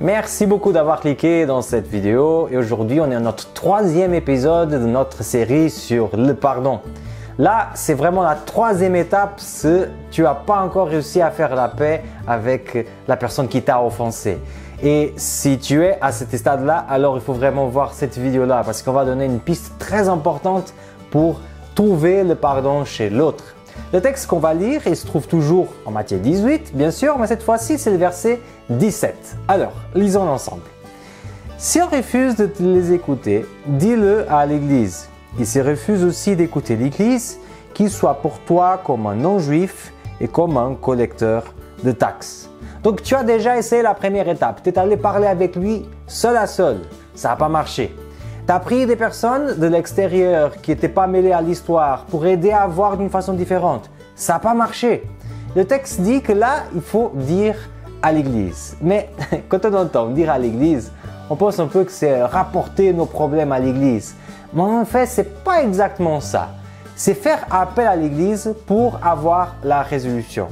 Merci beaucoup d'avoir cliqué dans cette vidéo et aujourd'hui on est à notre troisième épisode de notre série sur le pardon. Là, c'est vraiment la troisième étape si tu n'as pas encore réussi à faire la paix avec la personne qui t'a offensé. Et si tu es à ce stade-là, alors il faut vraiment voir cette vidéo-là parce qu'on va donner une piste très importante pour trouver le pardon chez l'autre. Le texte qu'on va lire, il se trouve toujours en Matthieu 18, bien sûr, mais cette fois-ci, c'est le verset 17. Alors, lisons ensemble. Si on refuse de les écouter, dis-le à l'Église. Et s'il refuse aussi d'écouter l'Église, qu'il soit pour toi comme un non-juif et comme un collecteur de taxes. Donc, tu as déjà essayé la première étape. Tu es allé parler avec lui seul à seul. Ça n'a pas marché. Tu as pris des personnes de l'extérieur qui n'étaient pas mêlées à l'histoire pour aider à voir d'une façon différente. Ça n'a pas marché. Le texte dit que là, il faut dire à l'Église. Mais quand on entend dire à l'Église, on pense un peu que c'est rapporter nos problèmes à l'Église. Mais en fait, ce n'est pas exactement ça. C'est faire appel à l'Église pour avoir la résolution.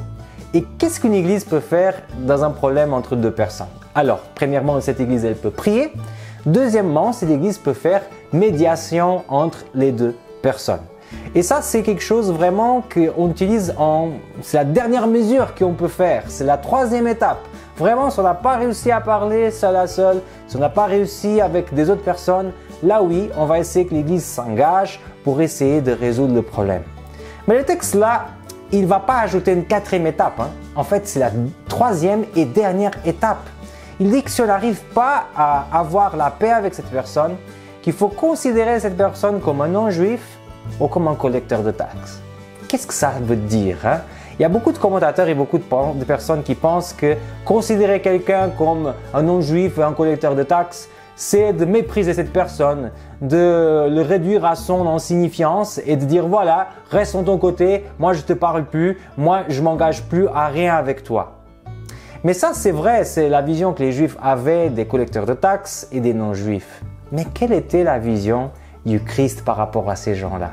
Et qu'est-ce qu'une Église peut faire dans un problème entre deux personnes? Alors, premièrement, cette Église, elle peut prier. Deuxièmement, cette Église peut faire médiation entre les deux personnes. Et ça, c'est quelque chose vraiment qu'on utilise c'est la dernière mesure qu'on peut faire. C'est la troisième étape. Vraiment, si on n'a pas réussi à parler seul à seul, si on n'a pas réussi avec des autres personnes, là oui, on va essayer que l'Église s'engage pour essayer de résoudre le problème. Mais le texte là, il ne va pas ajouter une quatrième étape. En fait, c'est la troisième et dernière étape. Il dit que si on n'arrive pas à avoir la paix avec cette personne, qu'il faut considérer cette personne comme un non-juif ou comme un collecteur de taxes. Qu'est-ce que ça veut dire? Il y a beaucoup de commentateurs et beaucoup de personnes qui pensent que considérer quelqu'un comme un non-juif ou un collecteur de taxes, c'est de mépriser cette personne, de le réduire à son insignifiance et de dire voilà, reste de ton côté, moi je ne te parle plus, moi je ne m'engage plus à rien avec toi. Mais ça, c'est vrai, c'est la vision que les Juifs avaient des collecteurs de taxes et des non-Juifs. Mais quelle était la vision du Christ par rapport à ces gens-là?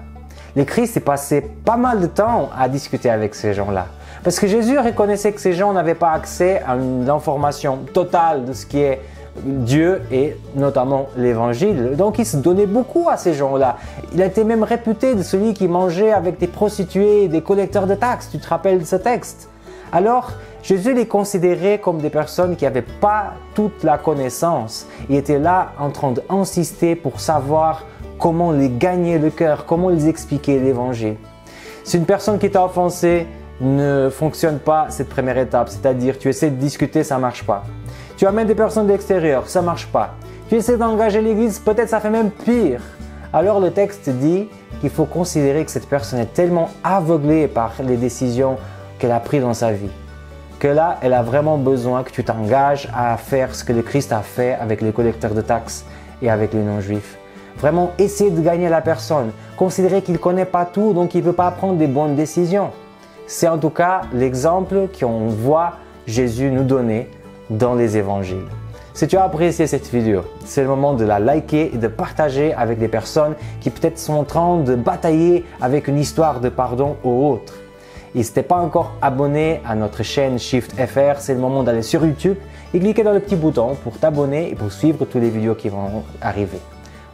Le Christ est passé pas mal de temps à discuter avec ces gens-là. Parce que Jésus reconnaissait que ces gens n'avaient pas accès à une information totale de ce qui est Dieu et notamment l'Évangile. Donc il se donnait beaucoup à ces gens-là. Il a été même réputé de celui qui mangeait avec des prostituées et des collecteurs de taxes. Tu te rappelles de ce texte? Alors, Jésus les considérait comme des personnes qui n'avaient pas toute la connaissance. Il était là en train d'insister pour savoir comment les gagner le cœur, comment les expliquer l'Évangile. Si une personne qui t'a offensé ne fonctionne pas cette première étape, c'est-à-dire tu essaies de discuter, ça ne marche pas. Tu amènes des personnes de l'extérieur, ça ne marche pas. Tu essaies d'engager l'Église, peut-être ça fait même pire. Alors le texte dit qu'il faut considérer que cette personne est tellement aveuglée par les décisions qu'elle a prises dans sa vie, que là, elle a vraiment besoin que tu t'engages à faire ce que le Christ a fait avec les collecteurs de taxes et avec les non-juifs. Vraiment, essayer de gagner la personne, considérer qu'il ne connaît pas tout, donc il ne peut pas prendre des bonnes décisions. C'est en tout cas l'exemple qu'on voit Jésus nous donner dans les évangiles. Si tu as apprécié cette vidéo, c'est le moment de la liker et de partager avec des personnes qui peut-être sont en train de batailler avec une histoire de pardon ou autre. Et si tu n'es pas encore abonné à notre chaîne Shift FR, c'est le moment d'aller sur YouTube et cliquer dans le petit bouton pour t'abonner et pour suivre toutes les vidéos qui vont arriver.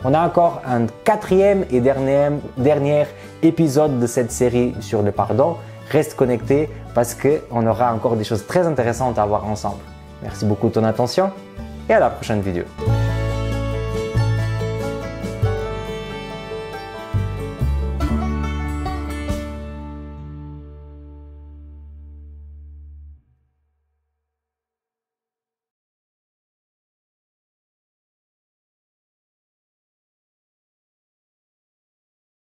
On a encore un quatrième et dernier épisode de cette série sur le pardon. Reste connecté parce qu'on aura encore des choses très intéressantes à voir ensemble. Merci beaucoup de ton attention et à la prochaine vidéo.